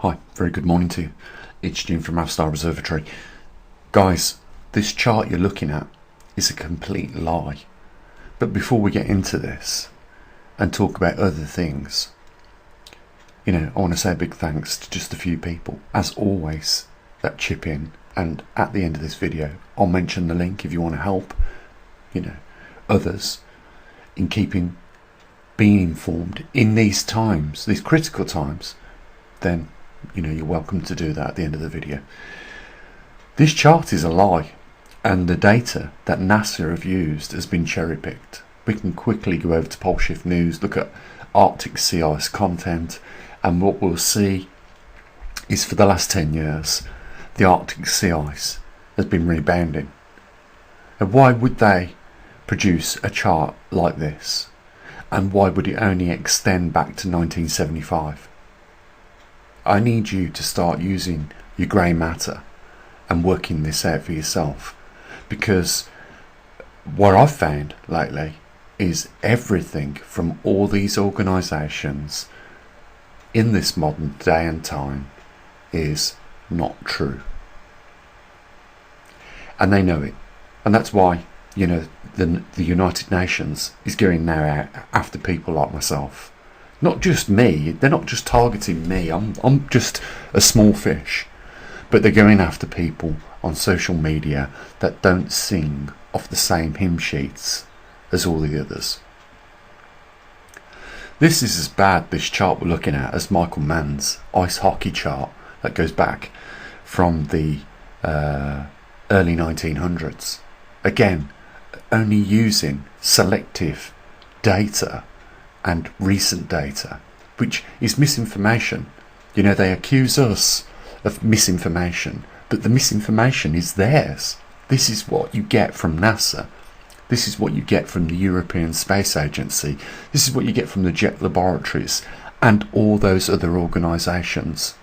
Hi, very good morning to you. It's Jim from maverickstar Observatory. Guys, this chart you're looking at is a complete lie. But before we get into this and talk about other things, I want to say a big thanks to just a few people, as always, that chip in. And at the end of this video, I'll mention the link if you want to help, others in being informed in these times, these critical times. Then you're welcome to do that at the end of the video. This chart is a lie, and the data that NASA have used has been cherry-picked. We can quickly go over to Polshift News, look at Arctic sea ice content, and what we'll see is for the last 10 years the Arctic sea ice has been rebounding. And why would they produce a chart like this? And why would it only extend back to 1975? I need you to start using your grey matter and working this out for yourself, because what I've found lately is everything from all these organisations in this modern day and time is not true, and they know it. And that's why the United Nations is going now out after people like myself. Not just me, they're not just targeting me, I'm just a small fish, but they're going after people on social media that don't sing off the same hymn sheets as all the others. This is as bad, this chart we're looking at, as Michael Mann's ice hockey chart that goes back from the early 1900s. Again, only using selective data and recent data, which is misinformation. They accuse us of misinformation, but the misinformation is theirs. This is what you get from NASA. This is what you get from the European Space Agency. This is what you get from the jet laboratories and all those other organisations.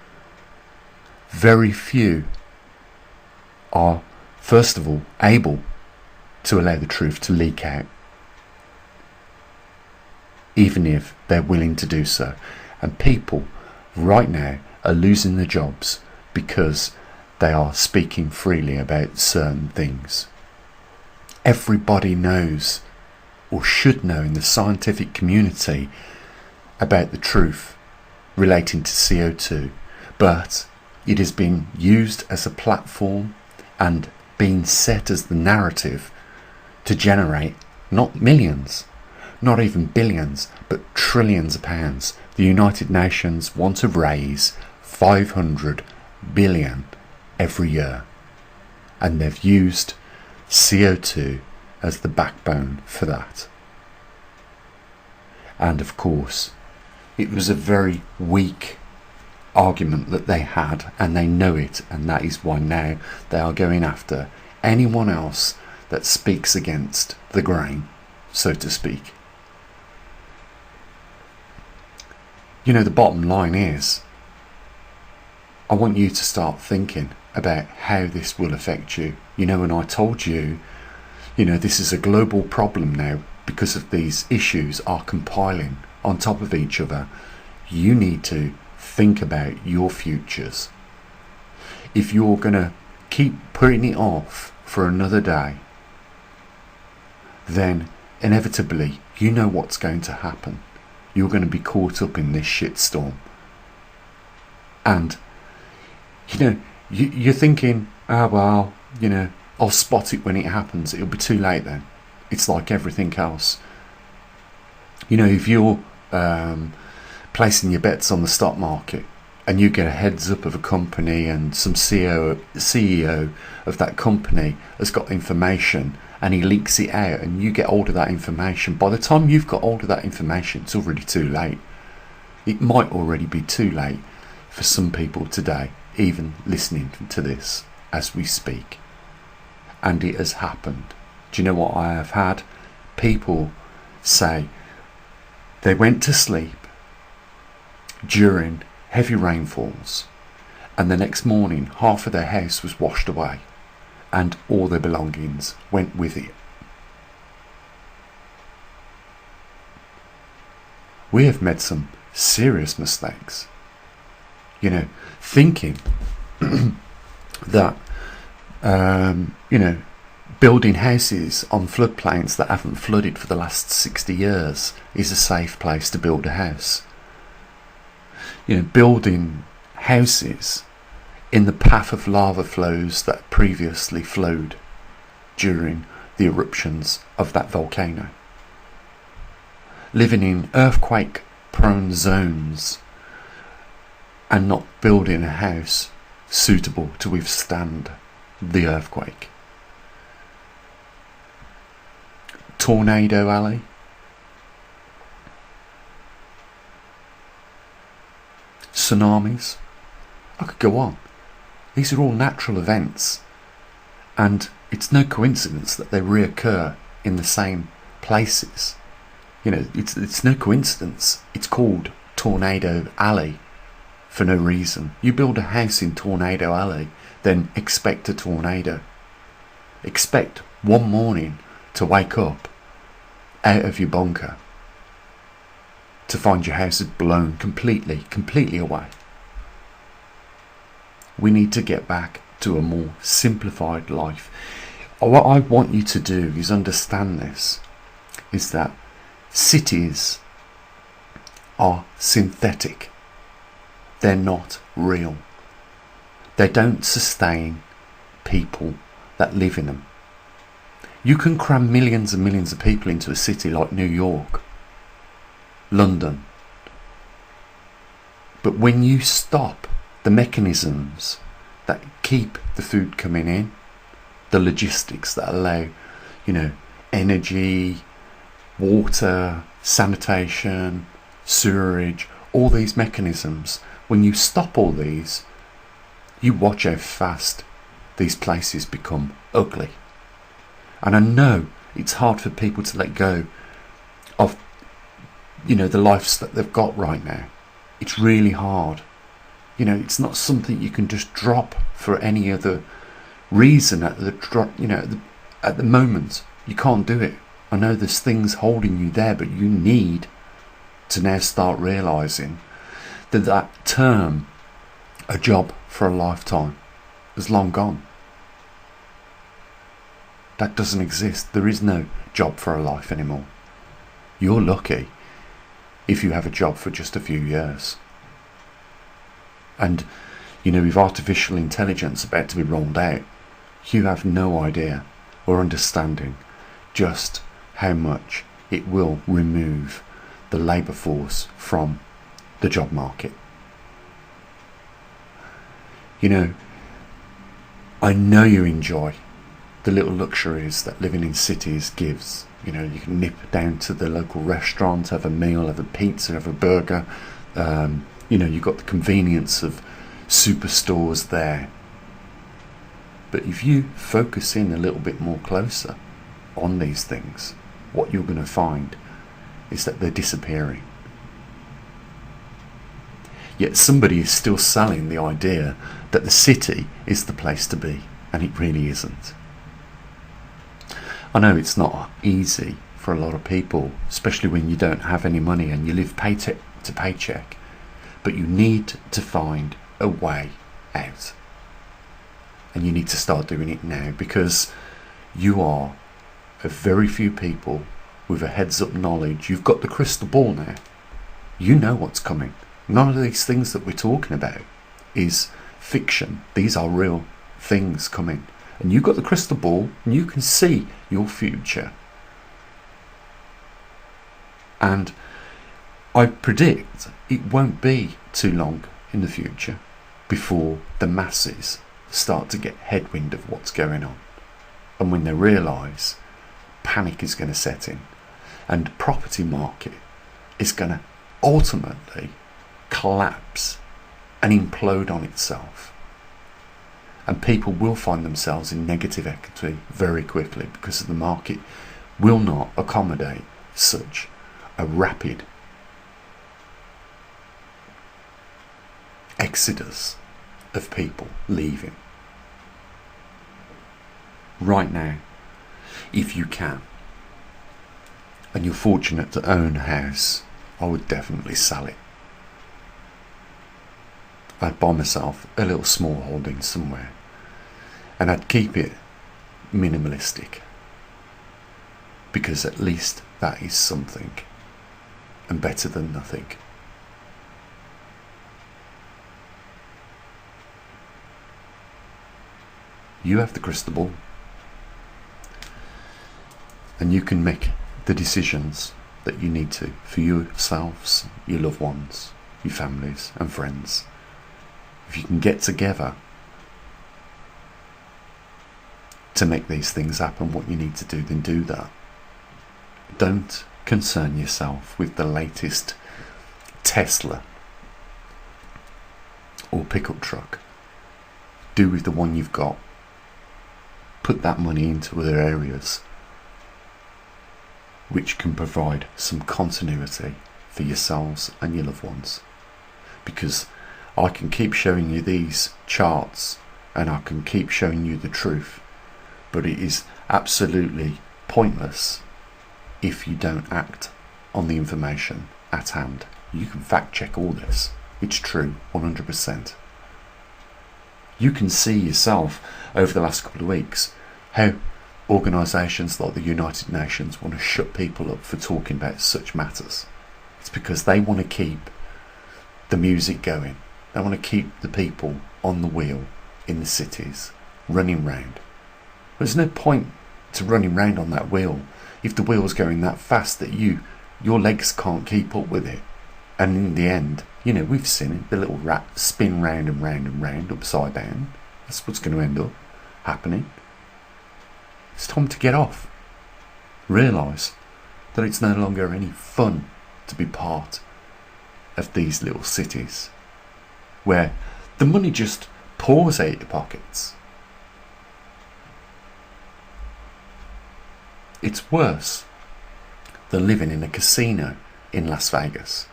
Very few are, first of all, able to allow the truth to leak out, even if they're willing to do so. And people right now are losing their jobs because they are speaking freely about certain things. Everybody knows, or should know, in the scientific community about the truth relating to CO2, but it has been used as a platform and been set as the narrative to generate not millions, not even billions, but trillions of pounds. The United Nations want to raise 500 billion every year, and they've used CO2 as the backbone for that. And of course, it was a very weak argument that they had, and they know it, and that is why now they are going after anyone else that speaks against the grain, so to speak. The bottom line is, I want you to start thinking about how this will affect you. When I told you, this is a global problem now because of these issues are compiling on top of each other. You need to think about your futures. If you're going to keep putting it off for another day, then inevitably what's going to happen. You're going to be caught up in this shitstorm. And you're thinking, I'll spot it when it happens. It'll be too late then. It's like everything else. If you're placing your bets on the stock market and you get a heads up of a company and some CEO of that company has got information and he leaks it out and you get hold of that information, by the time you've got hold of that information, it's already too late. It might already be too late for some people today, even listening to this as we speak. And it has happened. Do you know what I have had? People say they went to sleep during heavy rainfalls and the next morning half of their house was washed away and all their belongings went with it. We have made some serious mistakes. You know, thinking that, you know, building houses on floodplains that haven't flooded for the last 60 years is a safe place to build a house. You know, building houses in the path of lava flows that previously flowed during the eruptions of that volcano. Living in earthquake-prone zones and not building a house suitable to withstand the earthquake. Tornado Alley. Tsunamis. I could go on. These are all natural events, and it's no coincidence that they reoccur in the same places. You know, it's no coincidence. It's called Tornado Alley for no reason. You build a house in Tornado Alley, then expect a tornado. Expect one morning to wake up out of your bunker to find your house is blown completely away. We need to get back to a more simplified life. What I want you to do is understand this, is that cities are synthetic. They're not real. They don't sustain people that live in them. You can cram millions and millions of people into a city like New York, London, but when you stop the mechanisms that keep the food coming in, the logistics that allow, you know, energy, water, sanitation, sewerage, all these mechanisms, when you stop all these, you watch how fast these places become ugly. And I know it's hard for people to let go of, you know, the lives that they've got right now. It's really hard. You know, it's not something you can just drop for any other reason at the moment. You can't do it. I know there's things holding you there, but you need to now start realising that that term, a job for a lifetime, is long gone. That doesn't exist. There is no job for a life anymore. You're lucky if you have a job for just a few years. And, you know, with artificial intelligence about to be rolled out, you have no idea or understanding just how much it will remove the labour force from the job market. You know, I know you enjoy the little luxuries that living in cities gives. You know, you can nip down to the local restaurant, have a meal, have a pizza, have a burger. You know, you've got the convenience of superstores there. But if you focus in a little bit more closer on these things, what you're going to find is that they're disappearing. Yet somebody is still selling the idea that the city is the place to be, and it really isn't. I know it's not easy for a lot of people, especially when you don't have any money and you live paycheck to paycheck, but you need to find a way out. And you need to start doing it now, because you are a very few people with a heads up knowledge. You've got the crystal ball now. You know what's coming. None of these things that we're talking about is fiction. These are real things coming. And you've got the crystal ball and you can see your future. And I predict it won't be too long in the future before the masses start to get headwind of what's going on. And when they realise panic is going to set in and the property market is going to ultimately collapse and implode on itself. And people will find themselves in negative equity very quickly, because the market will not accommodate such a rapid exodus of people leaving. Right now, if you can, and you're fortunate to own a house, I would definitely sell it. I'd buy myself a little small holding somewhere, and I'd keep it minimalistic, because at least that is something, and better than nothing. You have the crystal ball, and you can make the decisions that you need to for yourselves, your loved ones, your families and friends. If you can get together to make these things happen, what you need to do, then do that. Don't concern yourself with the latest Tesla or pickup truck. Do with the one you've got. Put that money into other areas which can provide some continuity for yourselves and your loved ones. Because I can keep showing you these charts and I can keep showing you the truth, but it is absolutely pointless if you don't act on the information at hand. You can fact check all this. It's true, 100%. You can see yourself over the last couple of weeks how organisations like the United Nations want to shut people up for talking about such matters. It's because they want to keep the music going. They want to keep the people on the wheel in the cities, running round. There's no point to running round on that wheel if the wheel's going that fast that your legs can't keep up with it. And in the end, we've seen it, the little rat spin round and round and round, upside down. That's what's going to end up happening. It's time to get off. Realise that it's no longer any fun to be part of these little cities where the money just pours out your pockets. It's worse than living in a casino in Las Vegas.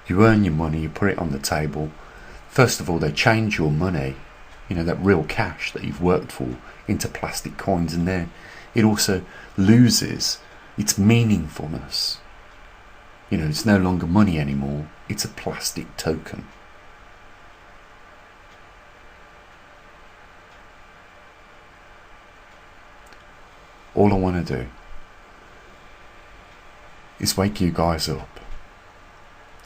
You earn your money, you put it on the table. First of all, they change your money, that real cash that you've worked for, into plastic coins, and then it also loses its meaningfulness. It's no longer money anymore, it's a plastic token. All I want to do is wake you guys up.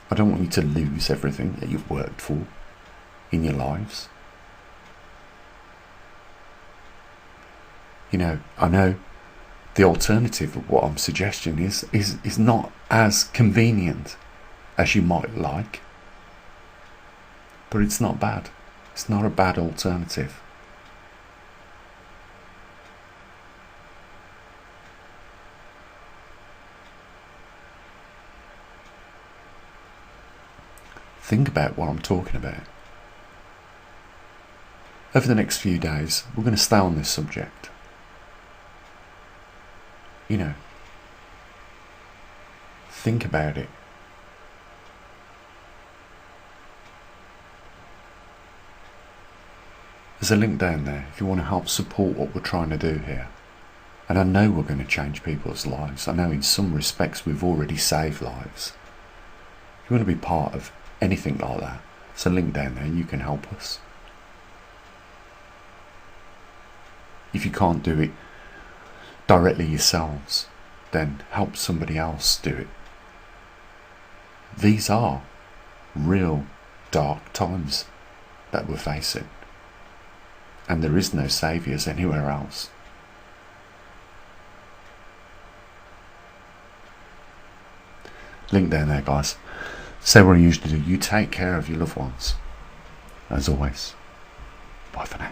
I don't want you to lose everything that you've worked for in your lives. I know the alternative of what I'm suggesting is not as convenient as you might like, but it's not bad. It's not a bad alternative. Think about what I'm talking about. Over the next few days, we're going to stay on this subject. Think about it. There's a link down there if you want to help support what we're trying to do here. And I know we're going to change people's lives. I know in some respects we've already saved lives. If you want to be part of anything like that, there's a link down there, you can help us. If you can't do it directly yourselves, then help somebody else do it. These are real dark times that we're facing, and there is no saviours anywhere else. Link down there, guys. Say what I usually do. You take care of your loved ones. As always, bye for now.